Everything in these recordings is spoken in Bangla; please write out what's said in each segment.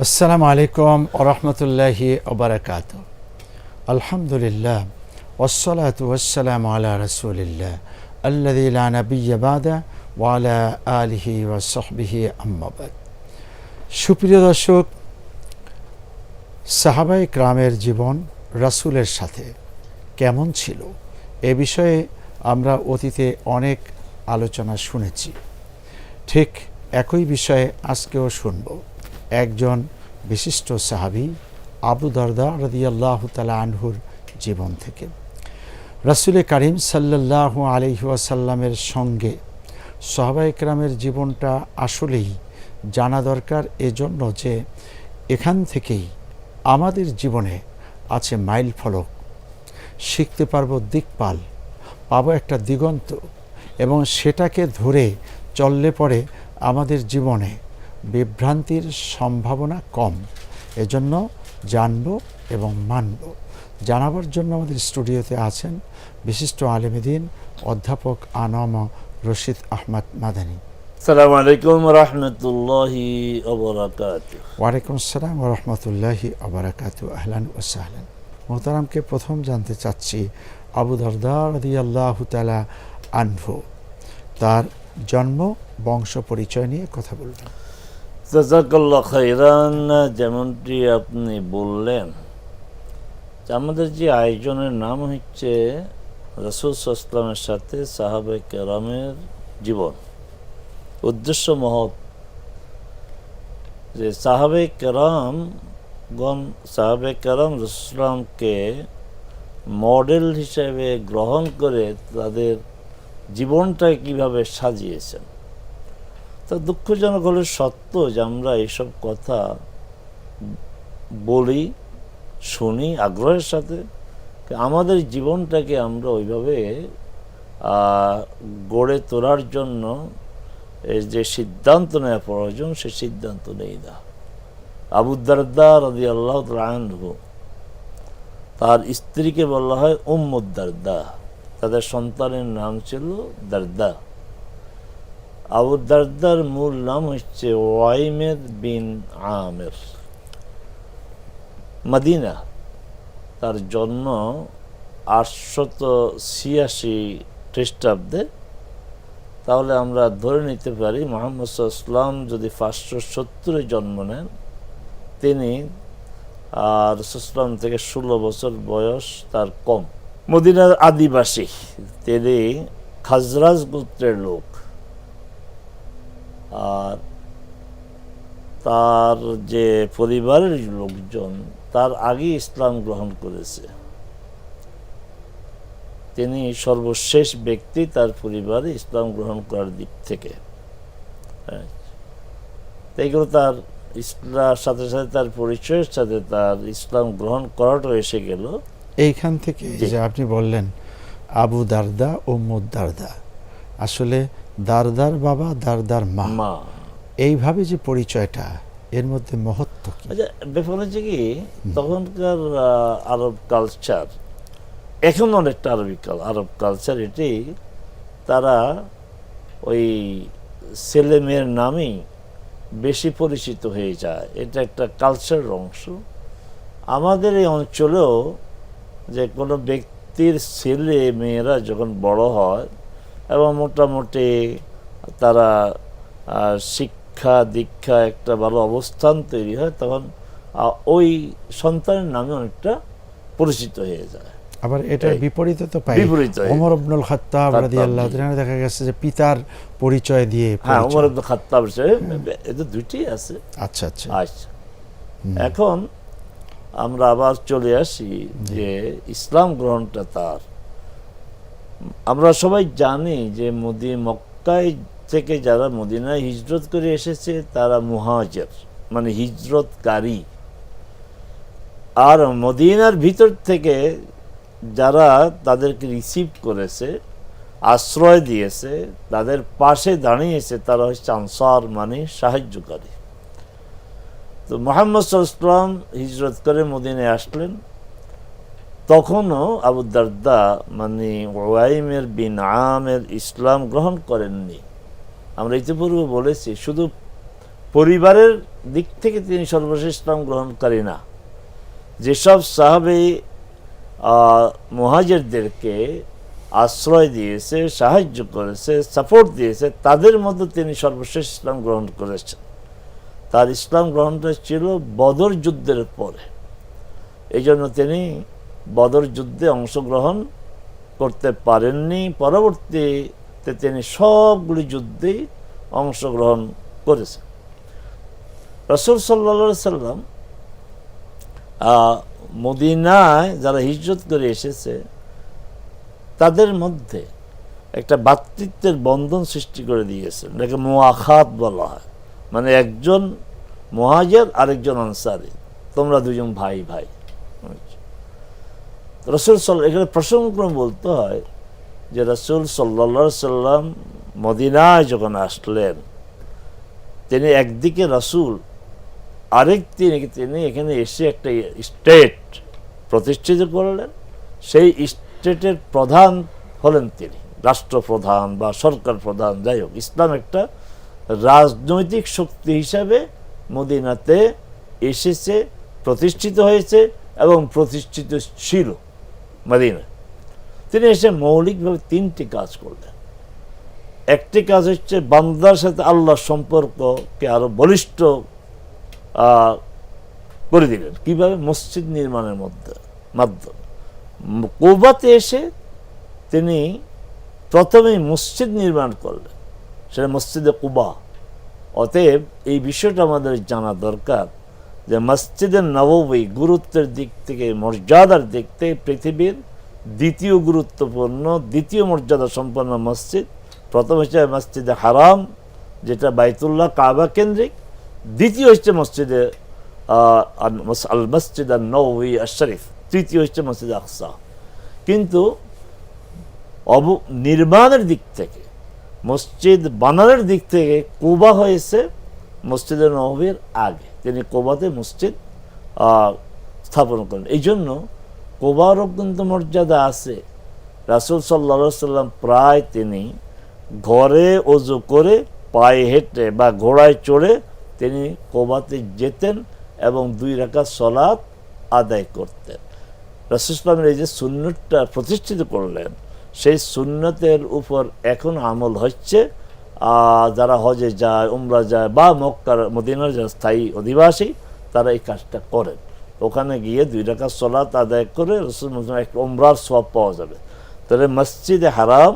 আসসালামু আলাইকুম ওয়া রাহমাতুল্লাহি ওয়া বারাকাতুহু। আলহামদুলিল্লাহ ওয়াসসালাতু ওয়াসসালামু আলা রাসূলিল্লাহ আল্লাযী লা নাবিয়্যা বা'দা ওয়া আলা আলিহি ওয়া সাহবিহি আম্মা বাদ। সুপ্রিয় দর্শক, সাহাবায়ে কেরামের জীবন রাসূলের সাথে কেমন ছিল এ বিষয়ে আমরা অতীতে অনেক আলোচনা শুনেছি। ঠিক একই বিষয়ে আজকেও শুনব একজন বিশিষ্ট সাহাবী আবু দারদা রাদিয়াল্লাহু তাআলা আনহুর জীবন থেকে। রাসূলে কারীম সাল্লাল্লাহু আলাইহি ওয়াসাল্লামের সঙ্গে সাহাবায়ে কেরামের জীবনটা আসলেই জানা দরকার, এজন্য যে এখান থেকেই আমাদের জীবনে আছে মাইল ফলক, শিখতে পারবো দিকপাল, পাবো একটা দিগন্ত, এবং সেটাকে ধরে চললে পরে আমাদের জীবনে বিভ্রান্তির সম্ভাবনা কম। এজন্য জানব এবং মানব। জানাবার জন্য আমাদের স্টুডিওতে আছেন বিশিষ্ট আলেম দ্বীন অধ্যাপক আনম রশিদ আহমদ মাদানী। আসসালামু আলাইকুম ওয়া রাহমাতুল্লাহি ওয়া বারাকাতুহু। ওয়ালাইকুম আসসালাম ওয়া রাহমাতুল্লাহি ওয়া বারাকাতুহু। আহলান ওয়া সাহলান। মোহতারামকে প্রথম জানতে চাচ্ছি আবু দারদা রাদিয়াল্লাহু তাআলা আনহু, তার জন্ম বংশ পরিচয় নিয়ে কথা বলবেন। জাযাকাল্লাহু খাইরান। যেমনটি আপনি বললেন, আমাদের যে আয়োজনের নাম হচ্ছে রাসূল সাল্লাল্লাহু আলাইহি ওয়াসাল্লামের সাথে সাহাবায়ে কেরামের জীবন। উদ্দেশ্য মহৎ, যে সাহাবায়ে কেরাম রাসূলকে মডেল হিসেবে গ্রহণ করে তাদের জীবনটা কিভাবে সাজিয়েছেন। তা দুঃখজনক হলে সত্য যে আমরা এইসব কথা বলি, শুনি আগ্রহের সাথে, আমাদের জীবনটাকে আমরা ওইভাবে গড়ে তোলার জন্য যে সিদ্ধান্ত নেওয়া প্রয়োজন সে সিদ্ধান্ত নেই না। আবু দারদা রাদিয়াল্লাহু তাআলা আনহু, তার স্ত্রীকে বলা হয় উম্মুদ দারদা, তাদের সন্তানের নাম ছিল দারদা। আবু দারদার মূল নাম হচ্ছে ওয়াইমের বিন আমের। মদিনা, তার জন্ম 886 খ্রিস্টাব্দে। তাহলে আমরা ধরে নিতে পারি মুহাম্মদ সাল্লাল্লাহু আলাইহি ওয়াসাল্লাম যদি 570 জন্ম নেন, তিনি রাসূলুল্লাহ থেকে 16 বছর বয়স তার কম। মদিনার আদিবাসী, তিনি খাজরাজ গোত্রের লোক। আর তার যে পরিবারের লোকজন তার আগে ইসলাম গ্রহণ করেছে, তিনি সর্বশেষ ব্যক্তি তার পরিবারে ইসলাম গ্রহণ করার দিক থেকে। এইগুলো তার ইসলামের সাথে সাথে তার পরিচয়ের সাথে তার ইসলাম গ্রহণ করাটাও এসে গেল এইখান থেকে। যে আপনি বললেন আবু দারদা ও উম্মুদ দারদা, আসলে দারদার বাবা দারদার মা, এইভাবে যে পরিচয়টা, এর মধ্যে মহত্ব কি? আচ্ছা, ব্যাপার হচ্ছে কি, তখনকার আরব কালচার, এখন অনেকটা আরব কালচার, এটি তারা ওই ছেলে মেয়ের নামেই বেশি পরিচিত হয়ে যায়, এটা একটা কালচারের অংশ। আমাদের এই অঞ্চলেও যে কোনো ব্যক্তির ছেলে মেয়েরা যখন বড় হয় এবং মোটামুটি তারা শিক্ষা দীক্ষা একটা ভালো অবস্থান তৈরি হয়, তখন ওই সন্তানের নামে অনেকটা পরিচিত হয়ে যায়। আবার এটা বিপরীত তো পাই, ওমর ইবনুল খাত্তাব রাদিয়াল্লাহু তাআলা দেখা গেছে যে পিতার পরিচয় দিয়ে। হ্যাঁ, ওমর ইবনুল খাত্তাব, এটা দুইটি আছে। আচ্ছা আচ্ছা আচ্ছা, এখন আমরা আবার চলে আসি যে ইসলাম গ্রহণটা তার। আমরা সবাই জানি যে মক্কায় থেকে যারা মদিনায় হিজরত করে এসেছে তারা মুহাজির, মানে হিজরতকারী। আর মদিনার ভিতর থেকে যারা তাদেরকে রিসিভ করেছে, আশ্রয় দিয়েছে, তাদের পাশে দাঁড়িয়েছে, তারা হচ্ছে আনসার, মানে সাহায্যকারী। তো মুহাম্মদ সাল্লাল্লাহু আলাইহি ওয়াসাল্লাম হিজরত করে মদিনায় আসলেন, তখনও আবু দারদা মানে ওয়াইমের বিন আমের ইসলাম গ্রহণ করেননি। আমরা ইতিপূর্বে বলেছি, শুধু পরিবারের দিক থেকে তিনি সর্বশেষ ইসলাম গ্রহণকারী না। যেসব সাহাবী মুহাজিরদেরকে আশ্রয় দিয়েছে, সাহায্য করেছে, সাপোর্ট দিয়েছে, তাদের মধ্যে তিনি সর্বশেষ ইসলাম গ্রহণ করেছেন। তার ইসলাম গ্রহণটা ছিল বদর যুদ্ধের পরে। এই জন্য তিনি বদর যুদ্ধে অংশগ্রহণ করতে পারেননি। পরবর্তীতে তিনি সবগুলি যুদ্ধেই অংশগ্রহণ করেছেন। রাসূল সাল্লাল্লাহু আলাইহি সাল্লাম মদিনায় যারা হিজরত করে এসেছে তাদের মধ্যে একটা ভ্রাতৃত্বের বন্ধন সৃষ্টি করে দিয়েছেন, এটাকে মুআখাত বলা হয়। মানে একজন মুহাজির আরেকজন আনসারী, তোমরা দুজন ভাই ভাই। রাসূল এখানে প্রসঙ্গক্রম বলতে হয় যে রাসূল সাল্লাল্লাহু আলাইহি সাল্লাম মদিনায় যখন আসলেন, তিনি একদিকে রাসূল, তিনি এখানে এসে একটা স্টেট প্রতিষ্ঠিত করলেন। সেই স্টেটের প্রধান হলেন তিনি, রাষ্ট্রপ্রধান বা সরকার প্রধান, যাই হোক। ইসলাম একটা রাজনৈতিক শক্তি হিসাবে মদিনাতে এসেছে, প্রতিষ্ঠিত হয়েছে এবং প্রতিষ্ঠিত ছিল মদিনা। তিনি এসে মৌলিকভাবে তিনটি কাজ করলেন। একটি কাজ হচ্ছে বান্দার সাথে আল্লাহর সম্পর্ককে আরো বলিষ্ঠ করে দিলেন। কিভাবে? মসজিদ নির্মাণের মাধ্যমে। কুবাতে এসে তিনি প্রথমেই মসজিদ নির্মাণ করলেন, সেটা মসজিদে কুবা। অতএব এই বিষয়টা আমাদের জানা দরকার যে মসজিদে নববী গুরুত্বের দিক থেকে, মর্যাদার দিক থেকে পৃথিবীর দ্বিতীয় গুরুত্বপূর্ণ, দ্বিতীয় মর্যাদা সম্পন্ন মসজিদ। প্রথম হচ্ছে মসজিদে হারাম, যেটা বাইতুল্লাহ কাবা কেন্দ্রিক। দ্বিতীয় হচ্ছে মসজিদে আল মসজিদ আন নববী আশ-শরীফ। তৃতীয় হচ্ছে মসজিদ আকসা। কিন্তু নির্মাণের দিক থেকে, মসজিদ বানানোর দিক থেকে কুবা হয়েছে মসজিদে নববীর আগে। তিনি কুবাতে মসজিদ স্থাপন করেন। এই জন্য কুবারও কিন্তু মর্যাদা আছে। রাসূল সাল্লাল্লাহু আলাইহি সাল্লাম প্রায় তিনি ঘরে ওযু করে, পায়ে হেঁটে বা ঘোড়ায় চড়ে তিনি কুবাতে যেতেন এবং 2 রাকাত সালাত আদায় করতেন। রাসূল ইসলামের এই যে সুন্নতটা প্রতিষ্ঠিত করলেন, সেই সুন্নতের উপর এখন আমল হচ্ছে। যারা হজে যায়, উমরা যায় বা মক্কার মদিনার যারা স্থায়ী অধিবাসী, তারা এই কাজটা করেন। ওখানে গিয়ে 2 রাকাত সালাত আদায় করে রাসূল একটা উমরার সওয়াব পাওয়া যাবে। তাহলে মসজিদে হারাম,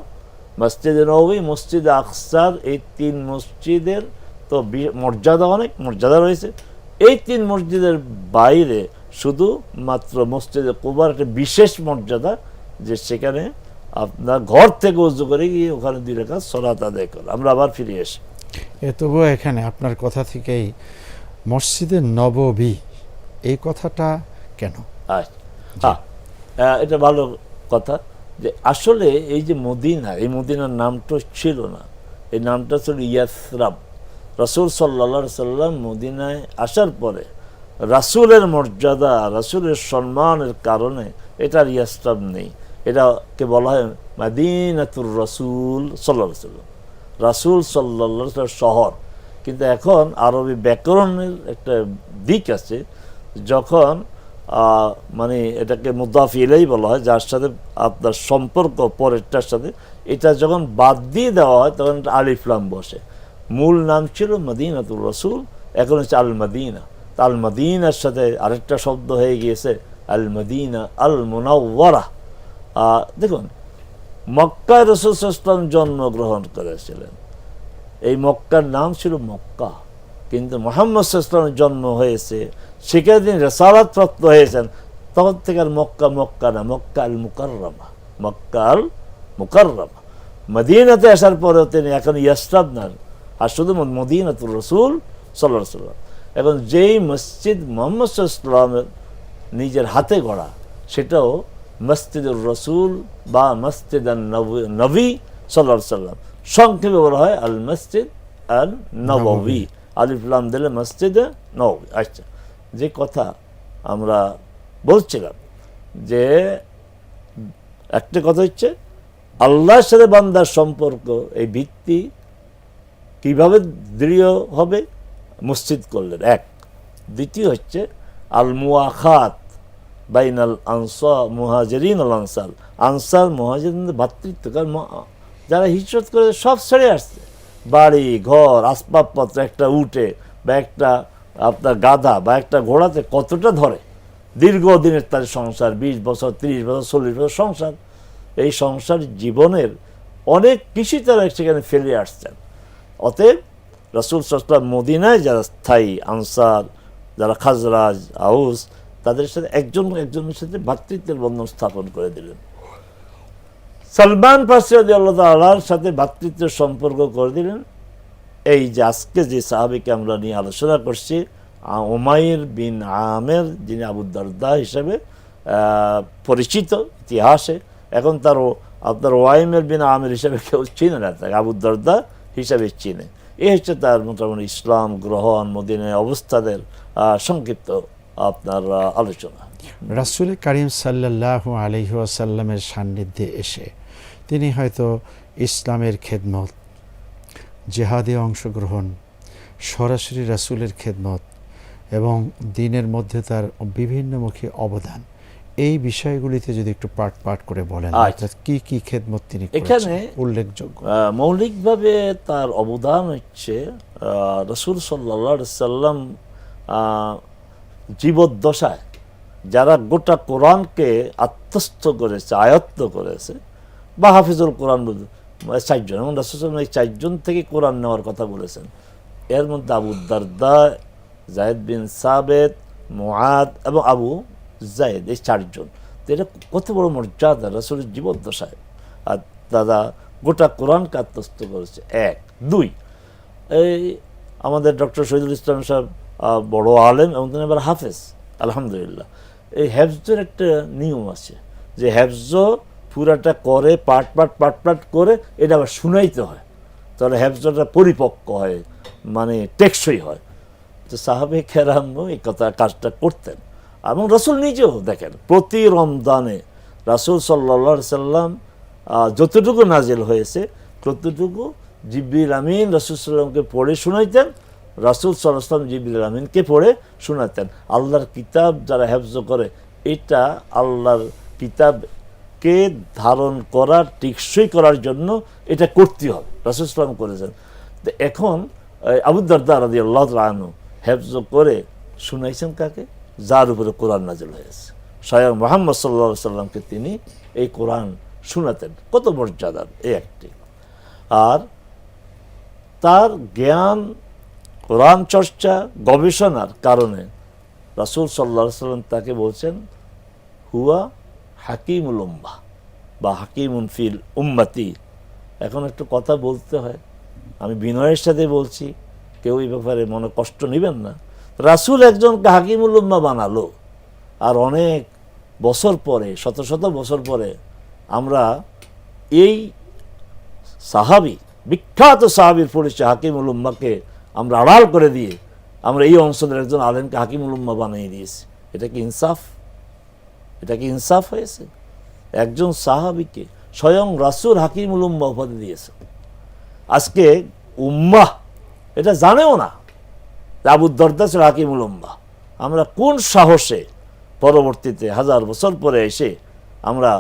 মসজিদে নববী, মসজিদে আকসার, এই 3 মসজিদের তো মর্যাদা, অনেক মর্যাদা রয়েছে। এই 3 মসজিদের বাইরে শুধু মাত্র মসজিদে কুবার একটা বিশেষ মর্যাদা, যে সেখানে আপনার ঘর থেকে উজু করে গিয়ে ওখানে 2 রাকাত সালাত আদায় করে। আমরা আবার ফিরে আসি। তবুও এখানে আপনার কথা থেকেই মসজিদে নববী এই কথাটা কেন? এটা ভালো কথা যে আসলে এই যে মদিনা, এই মদিনার নামটা ছিল না, এই নামটা ছিল ইয়াসরাব। রাসূল সাল্লাল্লাহু আলাইহি সাল্লাম মদিনায় আসার পরে রাসূলের মর্যাদা, রাসূলের সম্মানের কারণে এটার ইয়াসরাব নেই। এটাকে বলা হয় মদিনাতুর রাসূল সাল্লাল্লাহু আলাইহি সাল্লাম, রাসূল সাল্লাল্লাহু আলাইহি সাল্লাম শহর। কিন্তু এখন আরবি ব্যাকরণের একটা দিক আছে, যখন মানে এটাকে মুদাফ ইলাইহি বলা হয়, যার সাথে আপনার সম্পর্ক পরেরটার সাথে, এটা যখন বাদ দিয়ে দেওয়া হয় তখন একটা আলিফ লাম বসে। মূল নাম ছিল মদিনাতুর রাসূল, এখন হচ্ছে আল মদিনা। আল মদিনার সাথে আরেকটা শব্দ হয়ে গিয়েছে আল মদিনা আল মুনাওয়ারা। দেখুন, মক্কায় রাসূল সাল্লাল্লাহু আলাইহি ওয়াসাল্লাম জন্মগ্রহণ করেছিলেন, এই মক্কার নাম ছিল মক্কা। কিন্তু মুহাম্মদ সাল্লাল্লাহু আলাইহি ওয়াসাল্লামের জন্ম হয়েছে, সেখানে তিনি রিসালাত প্রাপ্ত হয়েছেন, তখন থেকে আর মক্কা মক্কা না, মক্কা আল মুকাররমা, মক্কা আল মুকাররমা। মদিনাতে আসার পরেও তিনি এখন ইয়াসরাব না, আর শুধু মদিনাতুর রাসূল সাল্লাল্লাহু আলাইহি ওয়াসাল্লাম। এখন যেই মসজিদ মুহাম্মদ সাল্লাল্লাহু আলাইহি ওয়াসাল্লামের নিজের হাতে গড়া, সেটাও মসজিদুর রাসূল বা মসজিদ নবী সাল্লাল্লাহু আলাইহি ওয়াসাল্লাম, সংক্ষেপে বলা হয় আল মসজিদ আল নববী। আলিফ লাম দিলে মসজিদে নববী। আচ্ছা, যে কথা আমরা বলছিলাম যে একটা কথা হচ্ছে আল্লাহর সাথে বান্দার সম্পর্ক, এই ভিত্তি কিভাবে দৃঢ় হবে? মসজিদ করলেন, এক। দ্বিতীয় হচ্ছে আল মুআখাত বাইনাল আনসার মুহাজিরিন আল আনসার, আনসার মুহাজিরিনদের ভ্রাতৃত্ব। কারণ যারা হিজরত করে সব ছেড়ে আসছে, বাড়ি ঘর আসবাবপত্র, একটা উটে বা একটা আপনার গাধা বা একটা ঘোড়াতে কতটা ধরে, দীর্ঘদিনের তার সংসার, 20 বছর 30 বছর 40 বছর সংসার, এই সংসার জীবনের অনেক কিছুই তারা সেখানে ফেলে আসছেন। অতএব রাসূল সাল্লাল্লাহু আলাইহি ওয়াসাল্লাম মদিনায় যারা স্থায়ী আনসার, যারা খাজরাজ আউস, তাদের সাথে একজনের সাথে ভ্রাতৃত্বের বন্ধন স্থাপন করে দিলেন। সালমান ফারসি রাদিয়াল্লাহু তাআলার সাথে ভ্রাতৃত্বের সম্পর্ক করে দিলেন। এই যে আজকে যে সাহাবীকে আমরা নিয়ে আলোচনা করছি, উমাইর বিন আমের, যিনি আবু দারদা হিসেবে পরিচিত ইতিহাসে, এখন তারও আপনার ওয়াইমের বিন আমের হিসেবে কেউ চিনে না, তাকে আবু দারদা হিসাবে চিনে। এই হচ্ছে তার মোটামুটি ইসলাম গ্রহণ, মদিনায় অবস্থাদের সংক্ষিপ্ত আপনার আলোচনা। রাসূল করিম সাল্লাল্লাহু আলাইহি ওয়াসাল্লামের সান্নিধ্যে এসে তিনি হয়তো ইসলামের খেদমত, জিহাদে অংশগ্রহণ, সরাসরি রাসূলের খেদমত এবং দ্বীনের মধ্যে তার বিভিন্নমুখী অবদান, এই বিষয়গুলিতে যদি একটু পাঠ করে বলেন, অর্থাৎ কি কি খেদমত তিনি এখানে উল্লেখযোগ্য। মৌলিকভাবে তার অবদান হচ্ছে রাসূল সাল্লাল্লাহু আলাইহি সাল্লাম জীবদ্দশায় যারা গোটা কোরআনকে আত্মস্থ করেছে, আয়ত্ত করেছে, বা হাফিজুল কোরআন 4 জন, এবং রাসূল সাল্লাল্লাহু আলাইহি 4 জন থেকে কোরআন নেওয়ার কথা বলেছেন। এর মধ্যে আবু দারদা, যায়েদ বিন সাবেত, মুআদ এবং আবু যায়েদ, এই 4 জন। তো এটা কত বড় মর্যাদা রাসূলের জীবদ্দশায়, আর দাদা গোটা কোরআনকে আত্মস্থ করেছে, 1। 2, এই আমাদের ডক্টর শহীদুল ইসলাম সাহেব বড় আলেম এবং তিনি আবার হাফেজ, আলহামদুলিল্লাহ। এই হেফজের একটা নিয়ম আছে যে হেফজ পুরাটা করে পাট করে এটা আবার শুনাইতে হয়, তাহলে হেফজটা পরিপক্ক হয়, মানে টেকসই হয়। তো সাহাবে কেরাম এই কাজটা করতেন। এবং রাসূল নিজেও দেখেন প্রতি রমজানে রাসূল সাল্লাল্লাহু আলাইহি সাল্লাম যতটুকু নাজিল হয়েছে ততটুকু জিবরিল আমিন রাসূল সাল্লামকে পড়ে শুনাইতেন, রাসূল সাল্লাল্লাহু আলাইহি ওয়াসাল্লাম জিবরিল আমিনকে পড়ে শোনাতেন। আল্লাহর কিতাব যারা হেফজ করে, এটা আল্লাহর কিতাবকে ধারণ করার, টিকসই করার জন্য এটা করতে হবে, রাসূল সাল্লাল্লাহু আলাইহি ওয়াসাল্লাম করেছেন। তো এখন আবু দারদা রাদিয়াল্লাহু তাআলা আনহু হেফজ করে শুনাইছেন কাকে? যার উপরে কোরআন নাজিল হয়েছে, স্বয়ং মুহাম্মদ সাল্লাল্লাহু আলাইহি ওয়াসাল্লামকে তিনি এই কোরআন শোনাতেন। কত মর্যাদার এই একটি। আর তার জ্ঞান, কোরআন চর্চা, গবেষণার কারণে রাসূল সাল্লাল্লাহু আলাইহি ওয়াসাল্লাম তাকে বলছেন হুয়া হাকিমুল উম্মাহ বা হাকিমুন ফিল উম্মতি। এখন একটু কথা বলতে হয়, আমি বিনয়ের সাথে বলছি, কেউ এই ব্যাপারে মনে কষ্ট নেবেন না। রাসূল একজনকে হাকিমুল উম্মাহ বানালো, আর অনেক বছর পরে, শত শত বছর পরে আমরা এই সাহাবী, বিখ্যাত সাহাবীর পরিচয় হাকিমুল উম্মাহকে আমরা আড়াল করে দিয়ে আমরা এই অঞ্চলের একজন আলেমকে হাকিমুল উম্মাহ বানিয়ে দিয়েছি। এটা কি ইনসাফ? এটা কি ইনসাফ হয়েছে? একজন সাহাবীকে স্বয়ং রাসূল হাকিমুল উম্মাহ উপাধি দিয়েছে। আজকে উম্মাহ এটা জানেও না আবু দারদা ছিল হাকিমুল উম্মাহ। আমরা কোন সাহসে পরবর্তীতে 1000 বছর পরে এসে আমরা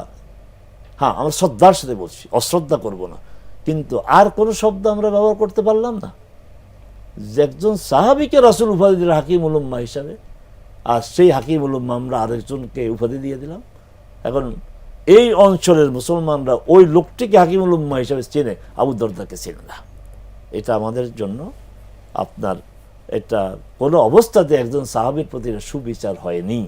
শ্রদ্ধার সাথে বলছি, অশ্রদ্ধা করব না, কিন্তু আর কোনো শব্দ আমরা ব্যবহার করতে পারলাম না। যে একজন সাহাবীকে রাসূল উপাধি দিল হাকিমুল উম্মাহ হিসাবে, আর সেই হাকিমুল উম্মাহ আমরা আরেকজনকে উপাধি দিয়ে দিলাম। এখন এই অঞ্চলের মুসলমানরা ওই লোকটিকে হাকিমুল উম্মাহ হিসাবে চেনে, আবু দারদাকে চেনে না। এটা আমাদের জন্য আপনার এটা কোনো অবস্থাতে একজন সাহাবীর প্রতি সুবিচার হয়নি।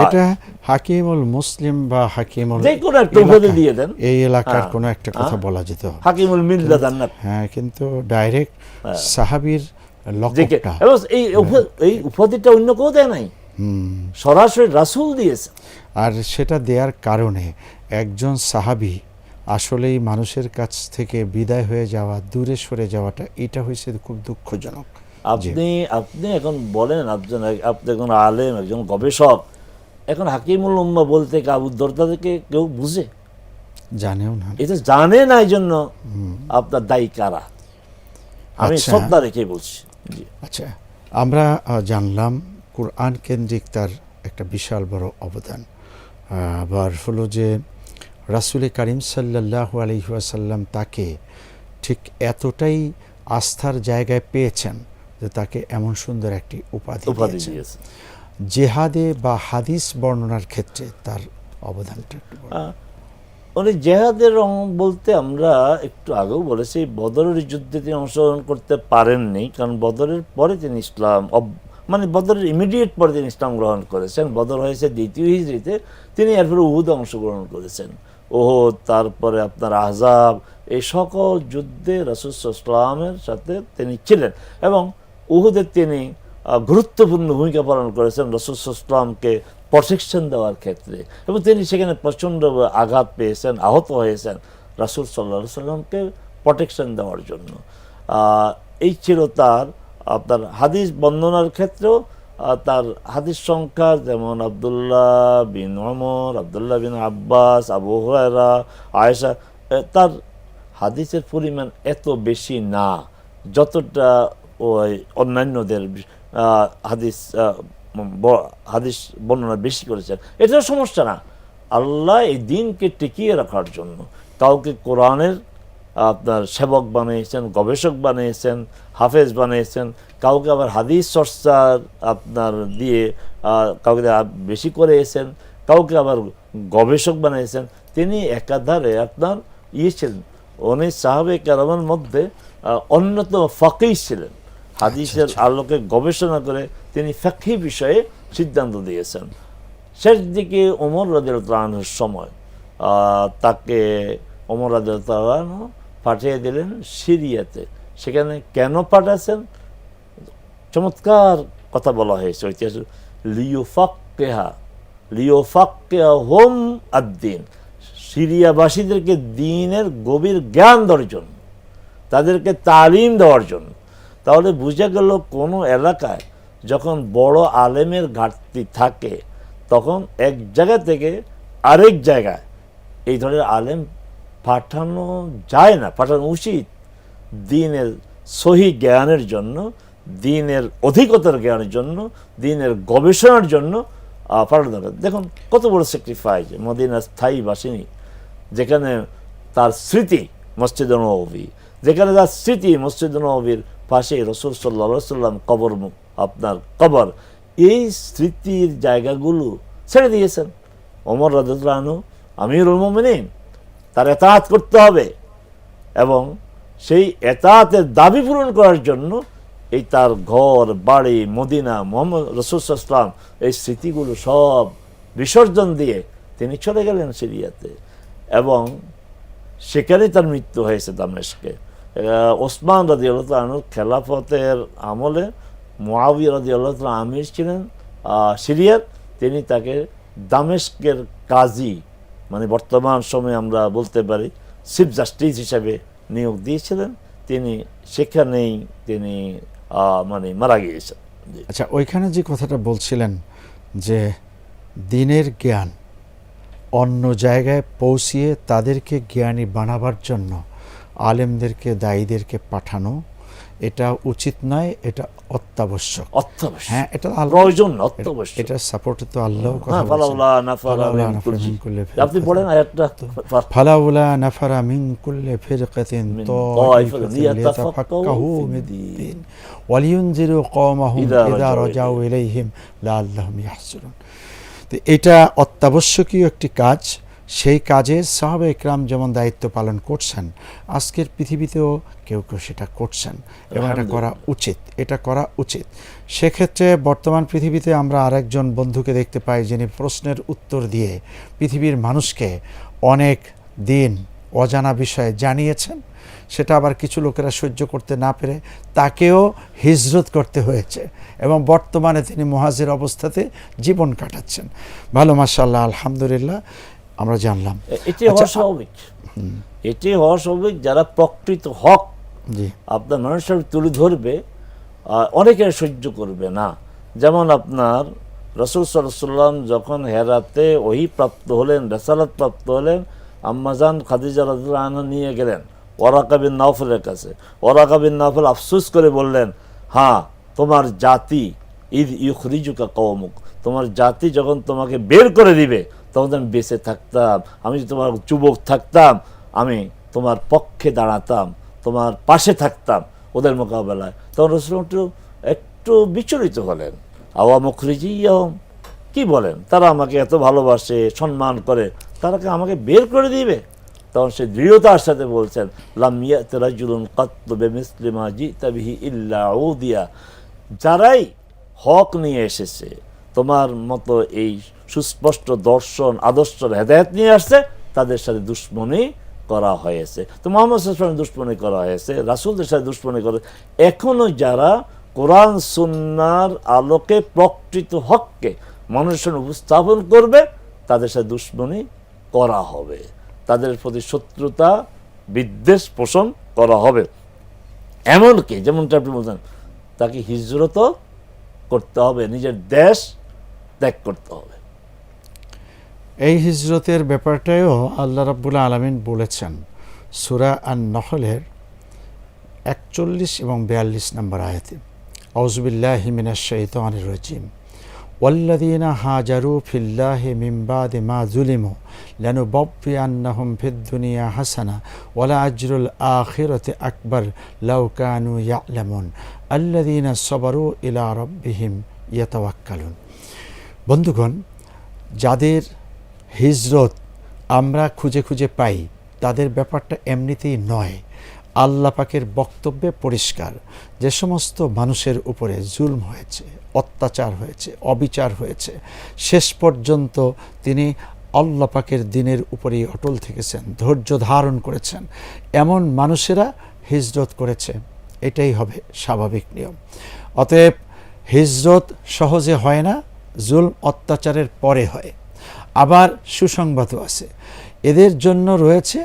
এটা হাকিমুল মুসলিম বা হাকিমুল যে কোনো একটা উপাধি দিয়ে দেন, এই এলাকার কোনো একটা কথা বলা যেত, হাকিমুল মিল্লাত জান্নাত। হ্যাঁ, কিন্তু ডাইরেক্ট সাহাবীর লকবটা, এই উপাধিটা অন্য কেউ দেয় নাই, সরাসরি রাসূল দিয়েছে। আর সেটা দেওয়ার কারণে একজন সাহাবী আসলেই মানুষের কাছ থেকে বিদায় হয়ে যাওয়া, দূরে সরে যাওয়াটা, এটা হয়েছে খুব দুঃখজনক। আপনি এখন বলেন, আপনি একজন আলেম, একজন গবেষক, এখন হাকিমুল উম্মাহ বলতে আবু দারদাকে কেউ বুঝে? জানেও না। এটা জানে না, এই জন্য আপনার দায়ী কারা? আমি শ্রদ্ধা রেখে বলছি। জি। আচ্ছা, আমরা জানলাম কোরআন কেন্দ্রিক তার একটা বিশাল বড় অবদান। আবার হলো যে রাসূল করিম সাল্লাল্লাহু আলাইহি ওয়াসাল্লাম তাকে ঠিক এতটাই আস্থার জায়গায় পেয়েছেন যে তাকে এমন সুন্দর একটি উপাধি দিয়েছেন। দিয়েছে। জেহাদে বা হাদিস বর্ণনার ক্ষেত্রে তার অবদানটা একটু বলুন। উনি জেহাদের বলতে আমরা একটু আগেও বলেছি, বদরের যুদ্ধে তিনি অংশগ্রহণ করতে পারেননি, কারণ বদরের পরে তিনি ইসলাম মানে বদরের ইমিডিয়েট পরে তিনি ইসলাম গ্রহণ করেছেন। বদর হয়েছে দ্বিতীয় হিজরিতে, তিনি এরপরে উহুদে অংশগ্রহণ করেছেন। ওহদ, তারপরে আপনার আহজাব, এই সকল যুদ্ধে রাসূল সাল্লাল্লাহু আলাইহি ওয়াসাল্লামের সাথে তিনি ছিলেন এবং উহুদে তিনি গুরুত্বপূর্ণ ভূমিকা পালন করেছেন রাসূল সাল্লাল্লাহু আলাইহি ওয়াসাল্লামকে প্রটেকশন দেওয়ার ক্ষেত্রে, এবং তিনি সেখানে প্রচণ্ড আঘাত পেয়েছেন, আহত হয়েছেন রাসূল সাল্লাল্লাহু আলাইহি ওয়াসাল্লামকে প্রটেকশন দেওয়ার জন্য। এই ছিল তার আপনার হাদিস বর্ণনার ক্ষেত্রেও তার হাদিস সংখ্যা, যেমন আব্দুল্লাহ বিন ওমর, আব্দুল্লাহ বিন আব্বাস, আবু হুরায়রা, আয়েশা, তার হাদিসের পরিমাণ এত বেশি না যতটা ওই অন্যান্যদের হাদিস হাদিস বর্ণনা বেশি করেছেন। এটাও সমস্যা না। আল্লাহ এই দিনকে টিকিয়ে রাখার জন্য কাউকে কোরআনের আপনার সেবক বানিয়েছেন, গবেষক বানিয়েছেন, হাফেজ বানিয়েছেন, কাউকে আবার হাদিস চর্চার আপনার দিয়ে কাউকে বেশি করেছেন, কাউকে আবার গবেষক বানিয়েছেন। তিনি একাধারে আপনার ছিলেন, উনি সাহাবে কেরামের মধ্যে অন্যতম ফাকিহ ছিলেন। হাদিসের আলোকে গবেষণা করে তিনি ফাকিহ বিষয়ে সিদ্ধান্ত দিয়েছেন। শেষ দিকে ওমর রাদিয়াল্লাহু আনহুর সময় তাকে ওমর রাদিয়াল্লাহু আনহু পাঠিয়ে দিলেন সিরিয়াতে। সেখানে কেন পাঠাচ্ছেন? চমৎকার কথা বলা হয়েছে ঐতিহাস, লিওফাক্কেহুম আদ-দ্বীন, সিরিয়াবাসীদেরকে দ্বীনের গভীর জ্ঞান দেওয়ার জন্য, তাদেরকে তালিম দেওয়ার জন্য। তাহলে বোঝা গেল কোনো এলাকায় যখন বড় আলেমের ঘাটতি থাকে তখন এক জায়গা থেকে আরেক জায়গায় এই ধরনের আলেম পাঠানো যায় না, পাঠানো উচিত দ্বীনের সহি জ্ঞানের জন্য, দ্বীনের অধিকতর জ্ঞানের জন্য, দ্বীনের গবেষণার জন্য পাঠানো দরকার। দেখুন কত বড় স্যাক্রিফাইস মদিনার স্থায়ী বাসিনী, যেখানে তার স্মৃতি মসজিদ নববী, যেখানে তার স্মৃতি মসজিদ নববীর পাশে রাসূল সাল্লাল্লাহু আলাইহি ওয়াসাল্লাম কবর, আপনার কবর, এই স্মৃতির জায়গাগুলো ছেড়ে দিয়েছেন ওমর রাদিয়াল্লাহু আনহু, আমিরুল মুমিনিন। তার এতাআত করতে হবে এবং সেই এতাআতের দাবি পূরণ করার জন্য এই তার ঘর বাড়ি মদিনা, মুহাম্মদ রাসূল সাল্লাল্লাহু আলাইহি ওয়াসাল্লাম, এই স্মৃতিগুলো সব বিসর্জন দিয়ে তিনি চলে গেলেন সিরিয়াতে এবং সেখানেই তার মৃত্যু হয়েছে দামেস্কে। ওসমান রাদিয়াল্লাহু আনহুর খেলাফতের আমলে মুআবিয়া রাদিয়াল্লাহু আমির ছিলেন সিরিয়ার। তিনি তাকে দামেস্কের কাজী, মানে বর্তমান সময়ে আমরা বলতে পারি চিফ জাস্টিস হিসাবে নিয়োগ দিয়েছিলেন। তিনি সেখানেই তিনি মানে মারা গিয়েছেন। আচ্ছা, ওইখানে যে কথাটা বলছিলেন যে দ্বীনের জ্ঞান অন্য জায়গায় পৌঁছিয়ে তাদেরকে জ্ঞানী বানাবার জন্য আলেমদেরকে, দায়ীদেরকে পাঠানো, এটা উচিত নয়, এটা অত্যাবশ্যক। অত্যাবশ্যক, হ্যাঁ, এটা প্রয়োজন, অত্যাবশ্যক। এটা সাপোর্টে তো আল্লাহ কথা বলেছেন, ফালাউলা নাফারা মিন কুল্লি, আপনি পড়েন আয়াতটা, ফালাউলা নাফারা মিন কুল্লি ফিরকাতিন তাইফাতুন লিয়াতাফাক্কাহু ফিদ-দ্বীন ওয়া লিয়ুনজিরু কওমাহুম ইযা রাজাউ ইলাইহিম লাআল্লাহুম ইয়াহজুরুন। তো এটা অত্যাবশ্যকীয় একটি কাজ। সেই কাজে সাহাবা একরাম যেমন দায়িত্ব পালন করছেন, আজকের পৃথিবীতেও কেউ কেউ সেটা করছেন এবং এটা করা উচিত, এটা করা উচিত। সেক্ষেত্রে বর্তমান পৃথিবীতে আমরা আরেকজন বন্ধুকে দেখতে পাই যিনি প্রশ্নের উত্তর দিয়ে পৃথিবীর মানুষকে অনেক দিন অজানা বিষয়ে জানিয়েছেন। সেটা আবার কিছু লোকেরা সহ্য করতে না পেরে তাকেও হিজরত করতে হয়েছে এবং বর্তমানে তিনি মুহাজির অবস্থাতে জীবন কাটাচ্ছেন। ভালো, মাশাআল্লাহ, আলহামদুলিল্লাহ, আমরা জানলাম। এটি হওয়া স্বাভাবিক, এটি হওয়া স্বাভাবিক। যারা প্রকৃত হক আপনার মানুষের তুলে ধরবে, অনেকে সহ্য করবে না। যেমন আপনার রাসূল সাল্লাল্লাহু আলাইহি ওয়াসাল্লাম যখন হেরাতে ওহী প্রাপ্ত হলেন, রিসালাত প্রাপ্ত হলেন, আম্মাজান খাদিজা রাদিয়াল্লাহু আনহা নিয়ে গেলেন ওয়ারাকা বিন নাওফলের কাছে। ওয়ারাকা বিন নাওফল আফসোস করে বললেন, হ্যাঁ, তোমার জাতি ঈদ ইউখরিজুকা কওমুক, তোমার জাতি যখন তোমাকে বের করে দিবে তখন আমি বেঁচে থাকতাম, আমি যদি তোমার যুবক থাকতাম আমি তোমার পক্ষে দাঁড়াতাম, তোমার পাশে থাকতাম ওদের মোকাবেলায়। তখন রাসূল একটু বিচলিত হলেন। আওয়া মুখরিজিয়াহুম, কি বলেন, তারা আমাকে এত ভালোবাসে সম্মান করে, তারা কি আমাকে বের করে দিবে? তখন সে দৃঢ়তার সাথে বলছেন, লাম ইয়াতি রাজুলুন কাত্তু বিমিসলি মা জিতা বিহি ইল্লা উদিয়া, যারাই হক নিয়ে এসেছে তোমার মতো এই সুস্পষ্ট দর্শন আদর্শের হেদায়েত নিয়ে আসছে, তাদের সাথে দুশ্মনী করা হয়েছে। তো মুহাম্মদ সাল্লাল্লাহু আলাইহি ওয়াসাল্লাম দুশ্মনী করা হয়েছে, রাসূলদের সাথে দুশ্মনী করে। এখনো যারা কোরআন সুন্নাহর আলোকে প্রকৃত হককে মানুষের উপস্থাপন করবে তাদের সাথে দুশ্মনী করা হবে, তাদের প্রতি শত্রুতা বিদ্বেষ পোষণ করা হবে। এমনকি যেমনটা আপনি বলছেন, তাকে হিজরতও করতে হবে, নিজের দেশ ত্যাগ করতে হবে। এই হিজরতের ব্যাপারটাও আল্লাহ রাব্বুল আলামিন বলেছেন সূরা আন-নহলের 41 এবং 42 নম্বর আয়াতে, আউযু বিল্লাহি মিনাশ শাইতানির রাজিম, ওয়াল্লাযীনা হাজারু ফিল্লাহি মিন বাদি মা যুলিমু লানুবব্বিয়ান্নাহুম ফিদ দুনিয়া হাসানা ওয়া লা আজরুল আখিরাতি আকবার লাউ কানু ইয়ালামুন আল্লাযীনা সাবারু ইলা রাব্বিহিম ইয়াতাওয়াক্কালুন। বন্ধুগণ, যাদের হিজরত আমরা খুঁজে খুঁজে পাই তাদের ব্যাপারটা এমনিতেই নয়। আল্লাহ পাকের বক্তব্যে পরিষ্কার, যে সমস্ত মানুষের উপরে জুলম হয়েছে, অত্যাচার হয়েছে, অবিচার হয়েছে, শেষ পর্যন্ত তিনি আল্লাহ পাকের দ্বীনের উপরেই অটল থেকেছেন, ধৈর্য ধারণ করেছেন, এমন মানুষেরা হিজরত করেছে। এটাই হবে স্বাভাবিক নিয়ম। অতএব হিজরত সহজে হয় না, জুলম অত্যাচারের পরে হয়। আবার সুসংবাদও আছে, এদের জন্য রয়েছে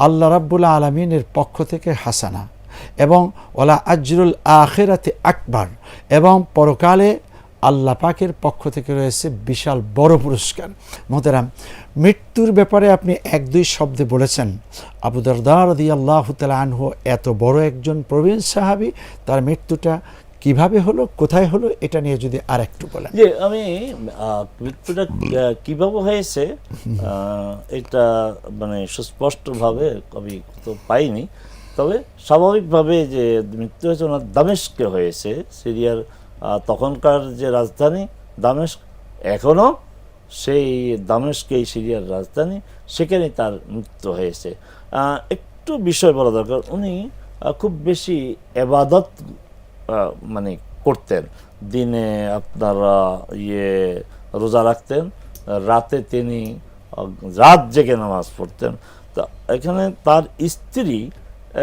আল্লাহ রাব্বুল আলামিনের পক্ষ থেকে হাসানা এবং ওয়ালা আজরুল আখিরাতি আকবার, এবং পরকালে আল্লাহ পাকের পক্ষ থেকে রয়েছে বিশাল বড় পুরস্কার। মোহতারাম, মৃত্যুর ব্যাপারে আপনি 1-2 শব্দে বলেছেন। আবু দারদা রাদিয়াল্লাহু তাআলা আনহু এত বড় একজন প্রবীণ সাহাবী, তার মৃত্যুটা কিভাবে হলো, কোথায় হলো, এটা নিয়ে যদি আর একটু বলেন। যে আমি মৃত্যুটা কিভাবে হয়েছে এটা মানে সুস্পষ্টভাবে আমি তো পাইনি, তবে স্বাভাবিকভাবে যে মৃত্যু হয়েছে ওনার দামেস্কে হয়েছে, সিরিয়ার তখনকার যে রাজধানী দামেস্ক, এখনও সেই দামেস্কেই সিরিয়ার রাজধানী, সেখানে তার মৃত্যু হয়েছে। একটু বিষয় বলা দরকার, উনি খুব বেশি এবাদত মানে করতেন। দিনে আপনারা রোজা রাখতেন, রাতে তিনি রাত জেগে নামাজ পড়তেন। তা এখানে তার স্ত্রী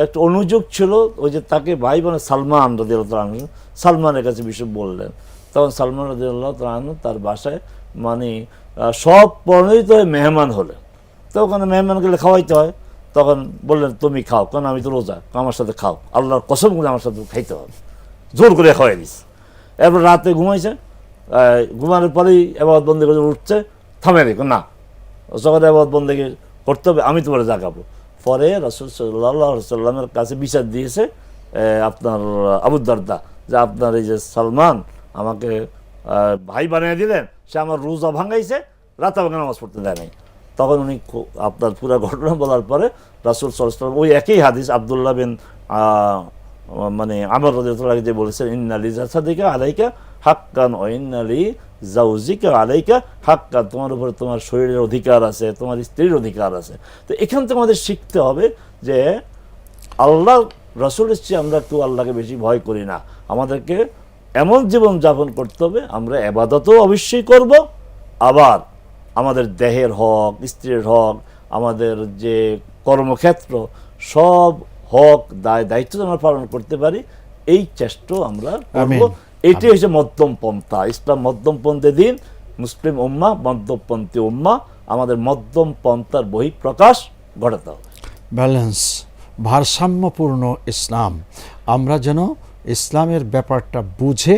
একটা অনুযোগ ছিল, ওই যে তাকে ভাই বোন সালমান রাদিয়াল্লাহু আনহু, সালমানের কাছে বিষয় বললেন। তখন সালমান রাদিয়াল্লাহু আনহু তার বাসায় মানে সব পরিণত হয়ে মেহমান হলেন। তো ওখানে মেহমান গেলে খাওয়াইতে হয়, তখন বললেন তুমি খাও, কারণ আমি তো রোজা, আমার সাথে খাও, আল্লাহর কসম করে আমার সাথে খাইতে হবে, জোর করে খাওয়াই দিস। এরপর রাতে ঘুমাইছে, ঘুমানোর পরেই এবার বন্দি করে উঠছে, থামে দেখো না, সকালে এবার বন্দি করতে হবে, আমি তোমার জাগাবো। পরে রাসূল সাল্লাল্লাহু আলাইহি ওয়াসাল্লামের কাছে বিচার দিয়েছে আপনার আবু দারদা, যে আপনার এই যে সালমান আমাকে ভাই বানিয়ে দিলেন, সে আমার রোজা ভাঙাইছে, রাতে আমাকে নামাজ পড়তে দেয় নাই। তখন উনি আপনার পুরো ঘটনা বলার পরে রাসূল সাল্লাল্লাহু আলাইহি ওয়াসাল্লাম ওই একই হাদিস আব্দুল্লাহ বিন মানে আমর রাদিয়াল্লাহু আনহু যে বলেছেন, ইন্না লিজাসাদিকা আলাইকা হাক্কান ওয়া ইন্না লিজাওজিকা আলাইকা হাক্কান, তোমার উপরে তোমার শরীরের অধিকার আছে, তোমার স্ত্রীর অধিকার আছে। তো এখান থেকে আমাদের শিখতে হবে যে আল্লাহ রাসূলের চেয়ে আমরা একটু আল্লাহকে বেশি ভয় করি না। আমাদেরকে এমন জীবন যাপন করতে হবে, আমরা ইবাদতও অবশ্যই করব, আবার আমাদের দেহের হক, স্ত্রীর হক, আমাদের যে কর্মক্ষেত্র, সব হক দায়িত্ব আমরা পালন করতে পারি, এই চেষ্টা আমরা করব। এটি হচ্ছে মধ্যম পন্থা। ইসলাম মধ্যমপন্থী দিন, মুসলিম উম্মাহ মধ্যমপন্থী উম্মাহ, আমাদের মধ্যম পন্থার বহিঃপ্রকাশ ঘটাতে হবে। ব্যালেন্স, ভারসাম্যপূর্ণ ইসলাম। আমরা যেন ইসলামের ব্যাপারটা বুঝে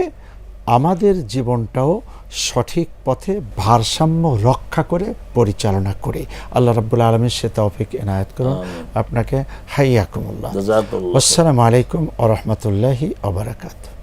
আমাদের জীবনটাও সঠিক পথে ভারসাম্য রক্ষা করে পরিচালনা করি। আল্লাহ রাব্বুল আলামিন সে তৌফিক এনায়েত করুন। আপনাকে হাইয়াকুমুল্লাহ। জাযাকুল্লাহ। আসসালামু আলাইকুম ওয়া রাহমাতুল্লাহি ওয়া বারাকাতুহু।